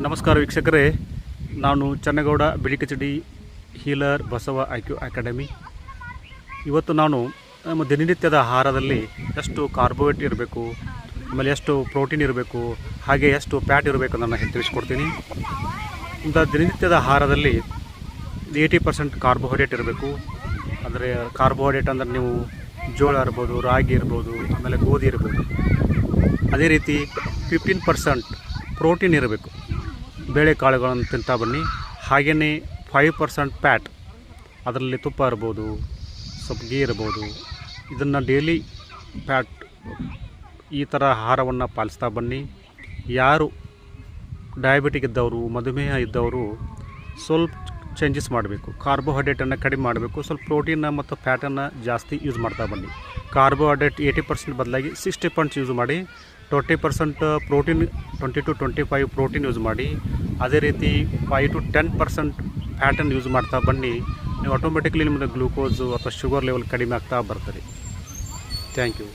ನಮಸ್ಕಾರ ವೀಕ್ಷಕರೇ, ನಾನು Channagouda ಬಿಳಿಕಚಡಿ healer Basava IQ academy. ಇವತ್ತು ನಾನು ನಮ್ಮ ದಿನನಿತ್ಯದ ಆಹಾರದಲ್ಲಿ ಎಷ್ಟು ಕಾರ್ಬೋಹೈಡ್ರೇಟ್ ಇರಬೇಕು, ಆಮೇಲೆ ಎಷ್ಟು ಪ್ರೋಟೀನ್ ಇರಬೇಕು, ಹಾಗೆ ಎಷ್ಟು ಫ್ಯಾಟ್ ಇರಬೇಕು ಅನ್ನೋದನ್ನು ತಿಳಿಸ್ಕೊಡ್ತೀನಿ. ಇಂಥ ದಿನನಿತ್ಯದ ಆಹಾರದಲ್ಲಿ 80% ಕಾರ್ಬೋಹೈಡ್ರೇಟ್ ಇರಬೇಕು. ಅಂದರೆ ಕಾರ್ಬೋಹೈಡ್ರೇಟ್ ಅಂದರೆ ನೀವು ಜೋಳ ಇರ್ಬೋದು, ರಾಗಿ ಇರ್ಬೋದು, ಆಮೇಲೆ ಗೋಧಿ ಇರ್ಬೋದು. ಅದೇ ರೀತಿ 15% ಪ್ರೋಟೀನ್ ಇರಬೇಕು. ಬೇಳೆಕಾಳುಗಳನ್ನು ತಿಂತಾ ಬನ್ನಿ. ಹಾಗೆಯೇ 5% ಫ್ಯಾಟ್, ಅದರಲ್ಲಿ ತುಪ್ಪ ಇರ್ಬೋದು, ಸ್ವಲ್ಪ ಗೀ ಇರ್ಬೋದು. ಇದನ್ನು ಡೈಲಿ ಫ್ಯಾಟ್ ಈ ಥರ ಆಹಾರವನ್ನು ಪಾಲಿಸ್ತಾ ಬನ್ನಿ. ಯಾರು ಡಯಾಬಿಟಿಕ್ ಇದ್ದವರು, ಮಧುಮೇಹ ಇದ್ದವರು ಸ್ವಲ್ಪ ಚೇಂಜಸ್ ಮಾಡಬೇಕು. ಕಾರ್ಬೋಹೈಡ್ರೇಟನ್ನು ಕಡಿಮೆ ಮಾಡಬೇಕು. ಸ್ವಲ್ಪ ಪ್ರೋಟೀನ್ನ ಮತ್ತು ಫ್ಯಾಟನ್ನು ಜಾಸ್ತಿ ಯೂಸ್ ಮಾಡ್ತಾ ಬನ್ನಿ. ಕಾರ್ಬೋಹೈಡ್ರೇಟ್ 80% ಬದಲಾಗಿ 60% ಯೂಸ್ ಮಾಡಿ. 20% ಪ್ರೋಟೀನ್, 20 to 25 ಪ್ರೋಟೀನ್ ಯೂಸ್ ಮಾಡಿ. ಅದೇ ರೀತಿ 5 to 10% ಫ್ಯಾಟನ್ನು ಯೂಸ್ ಮಾಡ್ತಾ ಬನ್ನಿ. ನೀವು ಆಟೋಮೆಟಿಕ್ಲಿ ನಿಮ್ಮದು ಗ್ಲೂಕೋಸು ಅಥವಾ ಶುಗರ್ ಲೆವೆಲ್ ಕಡಿಮೆ ಆಗ್ತಾ ಬರ್ತದೆ. Thank you.